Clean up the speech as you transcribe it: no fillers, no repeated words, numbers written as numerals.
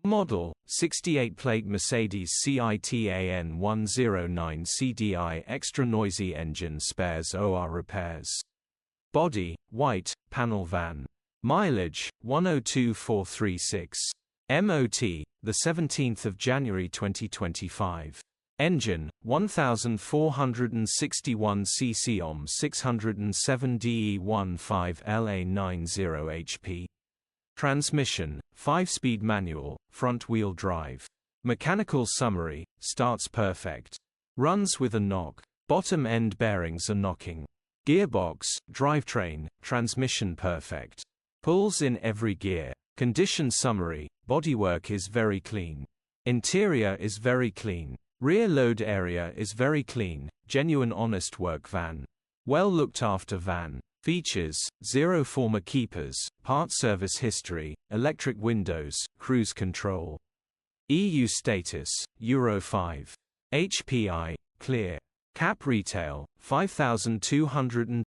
Model, 68-plate Mercedes Citan 109 CDI. Extra noisy engine spares OR repairs. Body, white, panel van. Mileage, 102,436. MOT, the 17th of January 2025. Engine, 1461 cc ohm 607 DE15 LA90 HP. Transmission, 5-speed manual, front-wheel drive. Mechanical summary, starts perfect. Runs with a knock. Bottom end bearings are knocking. Gearbox, drivetrain, transmission perfect. Pulls in every gear. Condition summary, bodywork is very clean. Interior is very clean. Rear load area is very clean, genuine honest work van. Well looked after van. Features, 0 former keepers, part service history, electric windows, cruise control. EU status, Euro 5. HPI, clear. Cap retail, 5,200.